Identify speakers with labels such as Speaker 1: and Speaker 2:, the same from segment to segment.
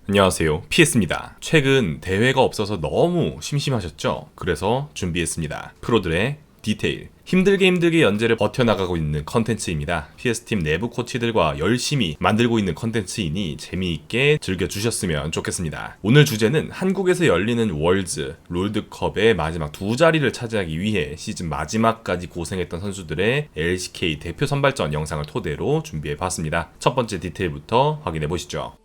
Speaker 1: 안녕하세요, PS입니다. 최근 대회가 없어서 너무 심심하셨죠? 그래서 준비했습니다. 프로들의 디테일. 힘들게 연재를 버텨나가고 있는 컨텐츠입니다. PS팀 내부 코치들과 열심히 만들고 있는 컨텐츠이니 재미있게 즐겨주셨으면 좋겠습니다. 오늘 주제는 한국에서 열리는 월즈, 롤드컵의 마지막 두 자리를 차지하기 위해 시즌 마지막까지 고생했던 선수들의 LCK 대표 선발전 영상을 토대로 준비해봤습니다. 첫 번째 디테일부터 확인해보시죠.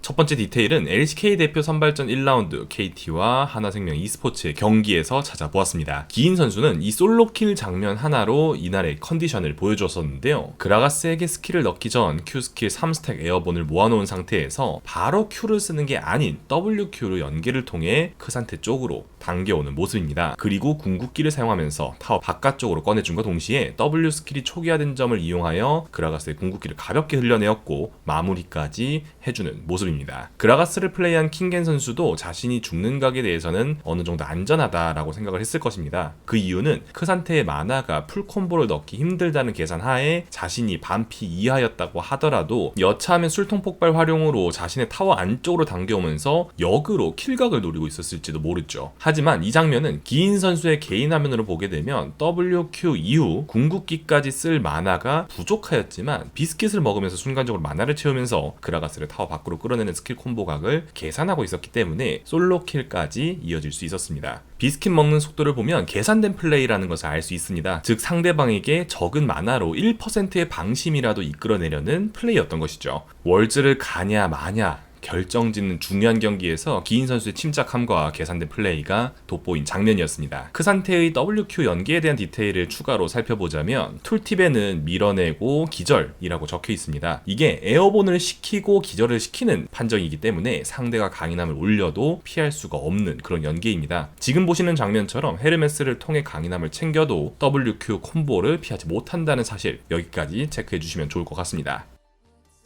Speaker 1: 첫 번째 디테일은 LCK 대표 선발전 1라운드 KT와 하나생명 e스포츠의 경기에서 찾아보았습니다. 기인 선수는 이 솔로킬 장면 하나로 이날의 컨디션을 보여줬었는데요. 그라가스에게 스킬을 넣기 전 Q스킬 3스택 에어본을 모아놓은 상태에서 바로 Q를 쓰는 게 아닌 WQ로 연계를 통해 크산테 쪽으로 당겨오는 모습입니다. 그리고 궁극기를 사용하면서 타워 바깥쪽으로 꺼내준과 동시에 W 스킬이 초기화된 점을 이용하여 그라가스의 궁극기를 가볍게 흘려내었고 마무리까지 해주는 모습입니다. 그라가스를 플레이한 킹겐 선수도 자신이 죽는 각에 대해서는 어느 정도 안전하다라고 생각을 했을 것입니다. 그 이유는 크산테의 마나가 풀콤보를 넣기 힘들다는 계산 하에 자신이 반피 이하였다고 하더라도 여차하면 술통 폭발 활용으로 자신의 타워 안쪽으로 당겨오면서 역으로 킬각을 노리고 있었을지도 모르죠. 하지만 이 장면은 기인 선수의 개인 화면으로 보게 되면 WQ 이후 궁극기까지 쓸 마나가 부족하였지만 비스킷을 먹으면서 순간적으로 마나를 채우면서 그라가스를 타워 밖으로 끌어내는 스킬 콤보 각을 계산하고 있었기 때문에 솔로킬까지 이어질 수 있었습니다. 비스킷 먹는 속도를 보면 계산된 플레이라는 것을 알 수 있습니다. 즉 상대방에게 적은 마나로 1%의 방심이라도 이끌어내려는 플레이였던 것이죠. 월즈를 가냐 마냐 결정짓는 중요한 경기에서 기인 선수의 침착함과 계산된 플레이가 돋보인 장면이었습니다. 크산테의 WQ 연계에 대한 디테일을 추가로 살펴보자면 툴팁에는 밀어내고 기절이라고 적혀 있습니다. 이게 에어본을 시키고 기절을 시키는 판정이기 때문에 상대가 강인함을 올려도 피할 수가 없는 그런 연계입니다. 지금 보시는 장면처럼 헤르메스를 통해 강인함을 챙겨도 WQ 콤보를 피하지 못한다는 사실 여기까지 체크해 주시면 좋을 것 같습니다.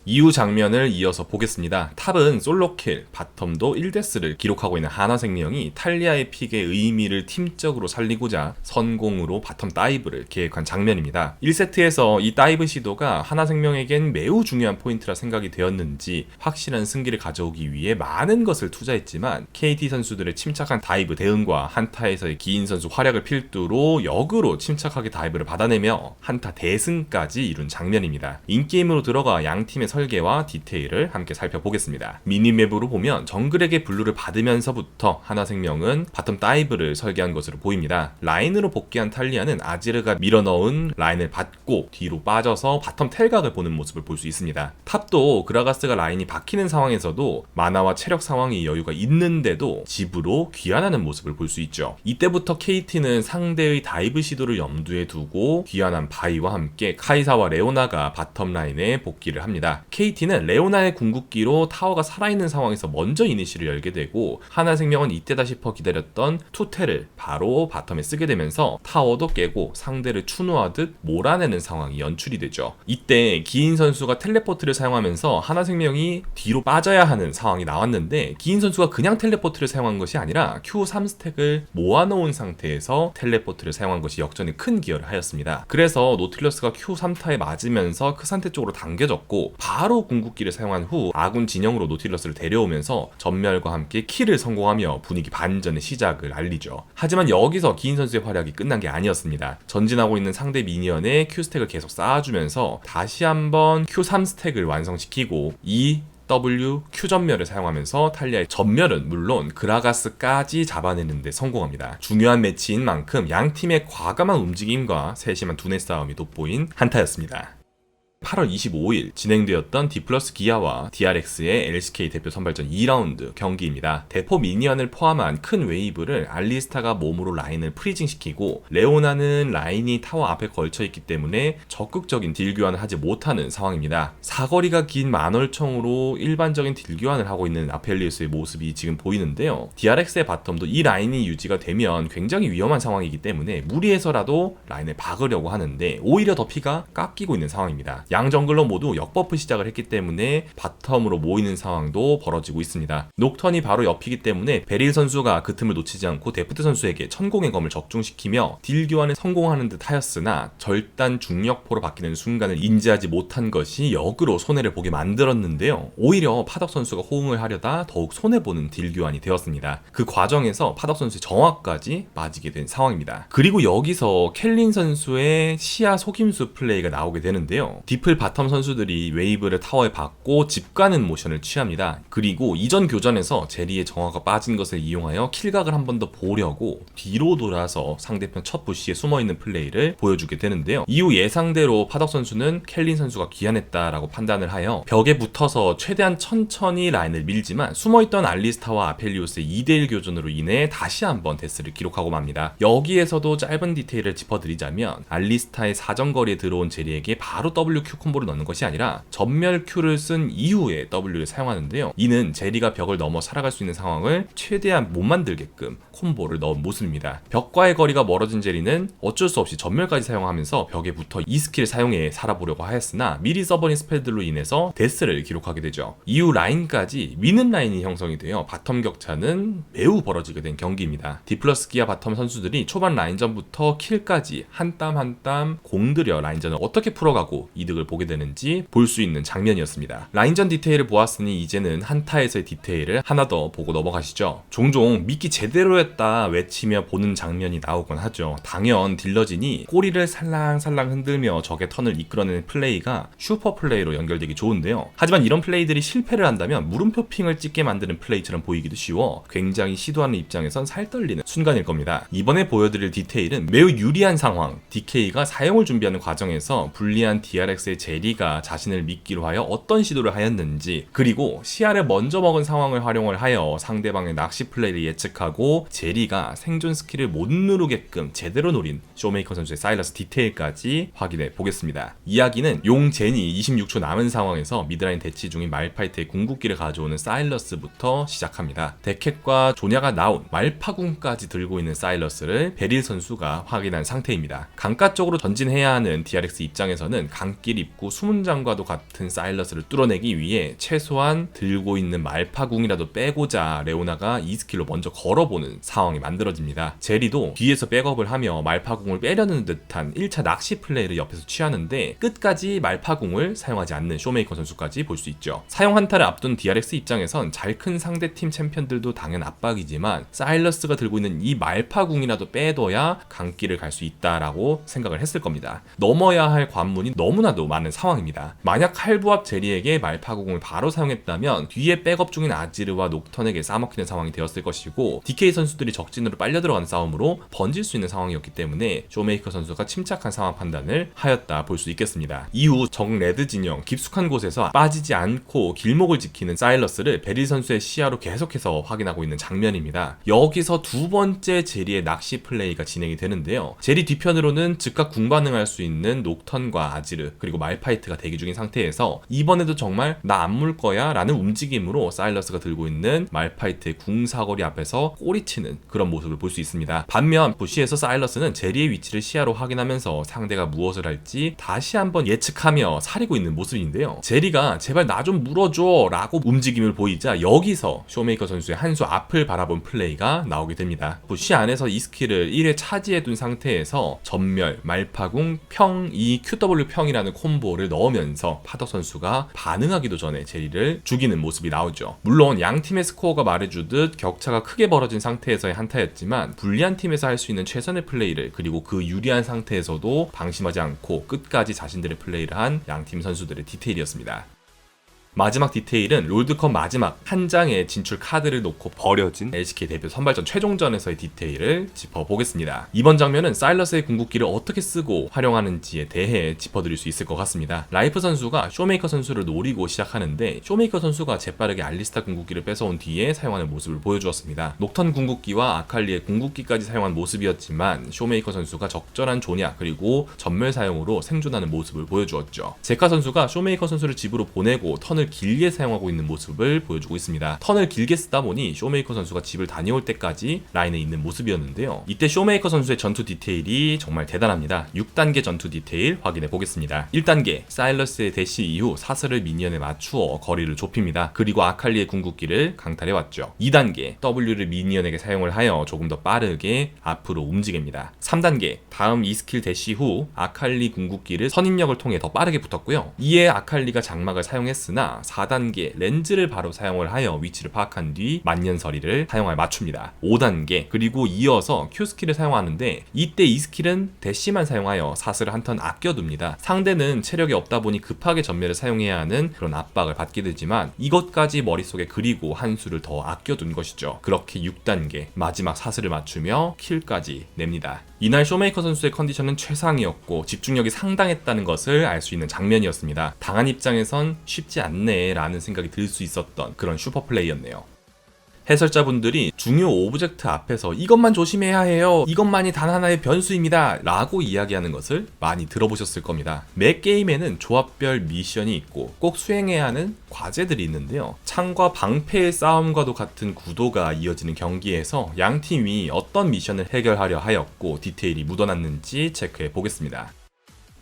Speaker 1: 이후 장면을 이어서 보겠습니다. 탑은 솔로킬, 바텀도 1데스를 기록하고 있는 하나생명이 탈리아의 픽의 의미를 팀적으로 살리고자 선공으로 바텀 다이브를 계획한 장면입니다. 1세트에서 이 다이브 시도가 하나생명에겐 매우 중요한 포인트라 생각이 되었는지 확실한 승기를 가져오기 위해 많은 것을 투자했지만 KT 선수들의 침착한 다이브 대응과 한타에서의 기인 선수 활약을 필두로 역으로 침착하게 다이브를 받아내며 한타 대승까지 이룬 장면입니다. 인게임으로 들어가 양팀의 설계와 디테일을 함께 살펴보겠습니다. 미니맵으로 보면 정글에게 블루를 받으면서부터 하나생명은 바텀 다이브를 설계한 것으로 보입니다. 라인으로 복귀한 탈리아는 아지르가 밀어넣은 라인을 받고 뒤로 빠져서 바텀 텔각을 보는 모습을 볼 수 있습니다. 탑도 그라가스가 라인이 박히는 상황에서도 마나와 체력 상황이 여유가 있는데도 집으로 귀환하는 모습을 볼 수 있죠. 이때부터 KT는 상대의 다이브 시도를 염두에 두고 귀환한 바이와 함께 카이사와 레오나가 바텀 라인에 복귀를 합니다. KT는 레오나의 궁극기로 타워가 살아있는 상황에서 먼저 이니시를 열게 되고 하나생명은 이때다 싶어 기다렸던 투텔을 바로 바텀에 쓰게 되면서 타워도 깨고 상대를 추노하듯 몰아내는 상황이 연출이 되죠. 이때 기인 선수가 텔레포트를 사용하면서 하나생명이 뒤로 빠져야 하는 상황이 나왔는데 기인 선수가 그냥 텔레포트를 사용한 것이 아니라 Q3스택을 모아놓은 상태에서 텔레포트를 사용한 것이 역전에 큰 기여를 하였습니다. 그래서 노틸러스가 Q3타에 맞으면서 크산테 쪽으로 당겨졌고 바로 궁극기를 사용한 후 아군 진영으로 노틸러스를 데려오면서 전멸과 함께 킬을 성공하며 분위기 반전의 시작을 알리죠. 하지만 여기서 기인 선수의 활약이 끝난 게 아니었습니다. 전진하고 있는 상대 미니언에 Q스택을 계속 쌓아주면서 다시 한번 Q3스택을 완성시키고 W Q 전멸을 사용하면서 탈리아의 전멸은 물론 그라가스까지 잡아내는 데 성공합니다. 중요한 매치인 만큼 양팀의 과감한 움직임과 세심한 두뇌 싸움이 돋보인 한타였습니다. 8월 25일 진행되었던 디플러스 기아와 DRX의 LCK 대표 선발전 2라운드 경기입니다. 대포 미니언을 포함한 큰 웨이브를 알리스타가 몸으로 라인을 프리징시키고 레오나는 라인이 타워 앞에 걸쳐있기 때문에 적극적인 딜 교환을 하지 못하는 상황입니다. 사거리가 긴 만월청으로 일반적인 딜 교환을 하고 있는 아펠리우스의 모습이 지금 보이는데요. DRX의 바텀도 이 라인이 유지가 되면 굉장히 위험한 상황이기 때문에 무리해서라도 라인을 박으려고 하는데 오히려 더 피가 깎이고 있는 상황입니다. 양 정글러 모두 역버프 시작을 했기 때문에 바텀으로 모이는 상황도 벌어지고 있습니다. 녹턴이 바로 옆이기 때문에 베릴 선수가 그 틈을 놓치지 않고 데프트 선수에게 천공의 검을 적중시키며 딜 교환에 성공하는 듯 하였으나 절단 중력포로 바뀌는 순간을 인지하지 못한 것이 역으로 손해를 보게 만들었는데요. 오히려 파덕 선수가 호응을 하려다 더욱 손해보는 딜 교환이 되었습니다. 그 과정에서 파덕 선수의 정화까지 빠지게 된 상황입니다. 그리고 여기서 켈린 선수의 시야 속임수 플레이가 나오게 되는데요. 디플 바텀 선수들이 웨이브를 타워에 받고 집 가는 모션을 취합니다. 그리고 이전 교전에서 제리의 정화가 빠진 것을 이용하여 킬각을 한 번 더 보려고 뒤로 돌아서 상대편 첫 부시에 숨어있는 플레이를 보여주게 되는데요. 이후 예상대로 파덕 선수는 켈린 선수가 귀환했다라고 판단을 하여 벽에 붙어서 최대한 천천히 라인을 밀지만 숨어있던 알리스타와 아펠리오스의 2대1 교전으로 인해 다시 한번 데스를 기록하고 맙니다. 여기에서도 짧은 디테일을 짚어드리자면 알리스타의 사정거리에 들어온 제리에게 바로 WQ 콤보를 넣는 것이 아니라 전멸 Q를 쓴 이후에 W를 사용하는데요. 이는 제리가 벽을 넘어 살아갈 수 있는 상황을 최대한 못 만들게끔 콤보를 넣은 모습입니다. 벽과의 거리가 멀어진 제리는 어쩔 수 없이 전멸까지 사용하면서 벽에 붙어 이 스킬을 사용해 살아보려고 하였으나 미리 써버린 스펠들로 인해서 데스를 기록하게 되죠. 이후 라인까지 미는 라인이 형성이 되어 바텀 격차는 매우 벌어지게 된 경기입니다. 디플러스 기아 바텀 선수들이 초반 라인전부터 킬까지 한 땀 한 땀 공들여 라인전을 어떻게 풀어가고 이득을 보게 되는지 볼 수 있는 장면이었습니다. 라인전 디테일을 보았으니 이제는 한타에서의 디테일을 하나 더 보고 넘어가시죠. 종종 미끼 제대로 했다 외치며 보는 장면이 나오곤 하죠. 당연 딜러진이 꼬리를 살랑살랑 흔들며 적의 턴을 이끌어내는 플레이가 슈퍼 플레이로 연결되기 좋은데요. 하지만 이런 플레이들이 실패를 한다면 물음표 핑을 찍게 만드는 플레이처럼 보이기도 쉬워 굉장히 시도하는 입장에선 살떨리는 순간일 겁니다. 이번에 보여드릴 디테일은 매우 유리한 상황, DK가 사용을 준비하는 과정에서 불리한 DRX의 제리가 자신을 미끼로 하여 어떤 시도를 하였는지, 그리고 시야를 먼저 먹은 상황을 활용을 하여 상대방의 낚시 플레이를 예측하고 제리가 생존 스킬을 못 누르게끔 제대로 노린 쇼메이커 선수의 사일러스 디테일까지 확인해 보겠습니다. 이야기는 용 제니 26초 남은 상황에서 미드라인 대치 중인 말파이트의 궁극기를 가져오는 사일러스부터 시작합니다. 데켓과 조냐가 나온 말파궁까지 들고 있는 사일러스를 베릴 선수가 확인한 상태입니다. 강가 쪽으로 전진해야 하는 DRX 입장에서는 강길 입구 수문장과도 같은 사일러스를 뚫어내기 위해 최소한 들고 있는 말파궁이라도 빼고자 레오나가 이 스킬로 먼저 걸어보는 상황이 만들어집니다. 제리도 뒤에서 백업을 하며 말파궁을 빼려는 듯한 1차 낚시 플레이를 옆에서 취하는데 끝까지 말파궁을 사용하지 않는 쇼메이커 선수까지 볼 수 있죠. 사용 한타를 앞둔 DRX 입장에선 잘 큰 상대팀 챔피언들도 당연 압박이지만 사일러스가 들고 있는 이 말파궁이라도 빼둬야 강길을 갈 수 있다라고 생각을 했을 겁니다. 넘어야 할 관문이 너무나도 많은 상황입니다. 만약 칼부합 제리에게 말파궁을 바로 사용했다면 뒤에 백업 중인 아지르와 녹턴에게 싸먹히는 상황이 되었을 것이고 DK 선수들이 적진으로 빨려 들어가는 싸움으로 번질 수 있는 상황이었기 때문에 쇼메이커 선수가 침착한 상황 판단을 하였다 볼 수 있겠습니다. 이후 적 레드 진영 깊숙한 곳에서 빠지지 않고 길목을 지키는 사일러스를 베릴 선수의 시야로 계속해서 확인하고 있는 장면입니다. 여기서 두 번째 제리의 낚시 플레이가 진행이 되는데요. 제리 뒤편으로는 즉각 궁 반응할 수 있는 녹턴과 아지르 그리고 말파이트가 대기 중인 상태에서 이번에도 정말 나 안 물 거야 라는 움직임으로 사일러스가 들고 있는 말파이트의 궁 사거리 앞에서 꼬리치는 그런 모습을 볼 수 있습니다. 반면 부시에서 사일러스는 제리의 위치를 시야로 확인하면서 상대가 무엇을 할지 다시 한번 예측하며 사리고 있는 모습인데요. 제리가 제발 나 좀 물어줘 라고 움직임을 보이자 여기서 쇼메이커 선수의 한 수 앞을 바라본 플레이가 나오게 됩니다. 부시 안에서 이 스킬을 1회 차지해둔 상태에서 전멸, 말파궁, 평, QW 평이라는 콤보를 넣으면서 파덕 선수가 반응하기도 전에 제리를 죽이는 모습이 나오죠. 물론 양 팀의 스코어가 말해주듯 격차가 크게 벌어진 상태에서의 한타였지만 불리한 팀에서 할 수 있는 최선의 플레이를, 그리고 그 유리한 상태에서도 방심하지 않고 끝까지 자신들의 플레이를 한 양 팀 선수들의 디테일이었습니다. 마지막 디테일은 롤드컵 마지막 한 장의 진출 카드를 놓고 벌여진 LCK 대표 선발전 최종전에서의 디테일을 짚어보겠습니다. 이번 장면은 사일러스의 궁극기를 어떻게 쓰고 활용하는지에 대해 짚어드릴 수 있을 것 같습니다. 라이프 선수가 쇼메이커 선수를 노리고 시작하는데 쇼메이커 선수가 재빠르게 알리스타 궁극기를 뺏어온 뒤에 사용하는 모습을 보여주었습니다. 녹턴 궁극기와 아칼리의 궁극기까지 사용한 모습이었지만 쇼메이커 선수가 적절한 조냐 그리고 전멸 사용으로 생존하는 모습을 보여주었죠. 제카 선수가 쇼메이커 선수를 집으로 보내고 턴을 턴을 길게 사용하고 있는 모습을 보여주고 있습니다. 턴을 길게 쓰다 보니 쇼메이커 선수가 집을 다녀올 때까지 라인에 있는 모습이었는데요. 이때 쇼메이커 선수의 전투 디테일이 정말 대단합니다. 6단계 전투 디테일 확인해 보겠습니다. 1단계 사일러스의 대시 이후 사슬을 미니언에 맞추어 거리를 좁힙니다. 그리고 아칼리의 궁극기를 강탈해 왔죠. 2단계 W를 미니언에게 사용을 하여 조금 더 빠르게 앞으로 움직입니다. 3단계 다음 이 스킬 대시 후 아칼리 궁극기를 선입력을 통해 더 빠르게 붙었고요. 이에 아칼리가 장막을 사용했으나 4단계 렌즈를 바로 사용을 하여 위치를 파악한 뒤 만년설이를 사용하여 맞춥니다. 5단계 그리고 이어서 Q 스킬을 사용하는데 이때 이 스킬은 대시만 사용하여 사슬을 한 턴 아껴둡니다. 상대는 체력이 없다 보니 급하게 전멸을 사용해야 하는 그런 압박을 받게 되지만 이것까지 머릿속에 그리고 한 수를 더 아껴둔 것이죠. 그렇게 6단계 마지막 사슬을 맞추며 킬까지 냅니다. 이날 쇼메이커 선수의 컨디션은 최상이었고 집중력이 상당했다는 것을 알 수 있는 장면이었습니다. 당한 입장에선 쉽지 않네 라는 생각이 들 수 있었던 그런 슈퍼플레이였네요. 해설자분들이 중요 오브젝트 앞에서 이것만 조심해야 해요, 이것만이 단 하나의 변수입니다 라고 이야기하는 것을 많이 들어보셨을 겁니다. 매 게임에는 조합별 미션이 있고 꼭 수행해야 하는 과제들이 있는데요. 창과 방패의 싸움과도 같은 구도가 이어지는 경기에서 양 팀이 어떤 미션을 해결하려 하였고 디테일이 묻어났는지 체크해 보겠습니다.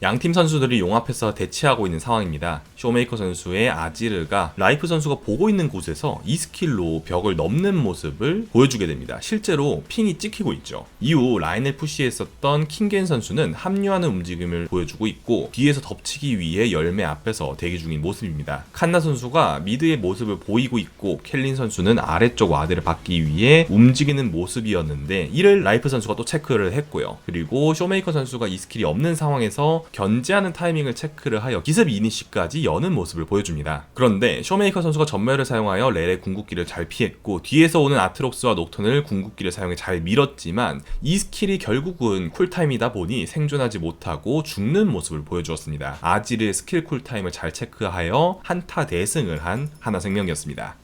Speaker 1: 양팀 선수들이 용앞에서 대치하고 있는 상황입니다. 쇼메이커 선수의 아지르가 라이프 선수가 보고 있는 곳에서 이 스킬로 벽을 넘는 모습을 보여주게 됩니다. 실제로 핑이 찍히고 있죠. 이후 라인을 푸시했었던 킹겐 선수는 합류하는 움직임을 보여주고 있고 뒤에서 덮치기 위해 열매 앞에서 대기 중인 모습입니다. 칸나 선수가 미드의 모습을 보이고 있고 켈린 선수는 아래쪽 와드를 받기 위해 움직이는 모습이었는데 이를 라이프 선수가 또 체크를 했고요. 그리고 쇼메이커 선수가 이 스킬이 없는 상황에서 견제하는 타이밍을 체크를 하여 기습 이니시까지 여는 모습을 보여줍니다. 그런데 쇼메이커 선수가 전멸을 사용하여 렐의 궁극기를 잘 피했고 뒤에서 오는 아트록스와 녹턴을 궁극기를 사용해 잘 밀었지만 이 스킬이 결국은 쿨타임이다 보니 생존하지 못하고 죽는 모습을 보여주었습니다. 아지르의 스킬 쿨타임을 잘 체크하여 한타 대승을 한 하나생명이었습니다.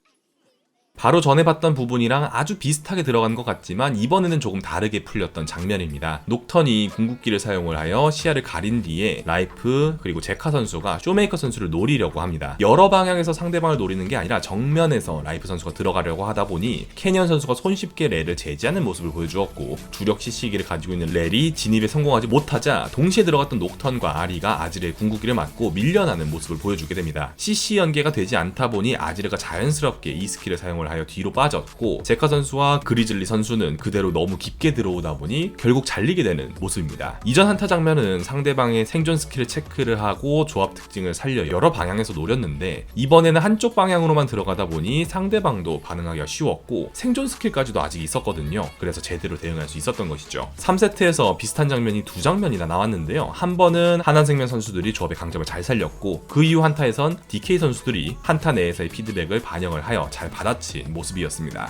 Speaker 1: 바로 전에 봤던 부분이랑 아주 비슷하게 들어간 것 같지만 이번에는 조금 다르게 풀렸던 장면입니다. 녹턴이 궁극기를 사용을 하여 시야를 가린 뒤에 라이프 그리고 제카 선수가 쇼메이커 선수를 노리려고 합니다. 여러 방향에서 상대방을 노리는 게 아니라 정면에서 라이프 선수가 들어가려고 하다 보니 캐니언 선수가 손쉽게 렐을 제지하는 모습을 보여주었고 주력 CC기를 가지고 있는 렐이 진입에 성공하지 못하자 동시에 들어갔던 녹턴과 아리가 아지르의 궁극기를 맞고 밀려나는 모습을 보여주게 됩니다. CC 연계가 되지 않다 보니 아지르가 자연스럽게 이 스킬을 사용을 하여 뒤로 빠졌고 제카 선수와 그리즐리 선수는 그대로 너무 깊게 들어오다 보니 결국 잘리게 되는 모습입니다. 이전 한타 장면은 상대방의 생존 스킬을 체크를 하고 조합 특징을 살려 여러 방향에서 노렸는데 이번에는 한쪽 방향으로만 들어가다 보니 상대방도 반응하기가 쉬웠고 생존 스킬까지도 아직 있었거든요. 그래서 제대로 대응할 수 있었던 것이죠. 3세트에서 비슷한 장면이 두 장면이나 나왔는데요. 한 번은 하나생명 선수들이 조합의 강점을 잘 살렸고 그 이후 한타에선 DK 선수들이 한타 내에서의 피드백을 반영을 하여 잘 받아친 모습이었습니다.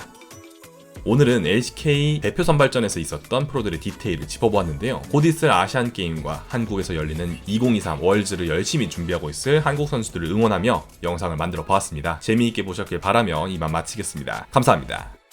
Speaker 1: 오늘은 LCK 대표 선발전에서 있었던 프로들의 디테일을 짚어보았는데요. 곧 있을 아시안게임과 한국에서 열리는 2023 월즈를 열심히 준비하고 있을 한국 선수들을 응원하며 영상을 만들어 보았습니다. 재미있게 보셨길 바라며 이만 마치겠습니다. 감사합니다.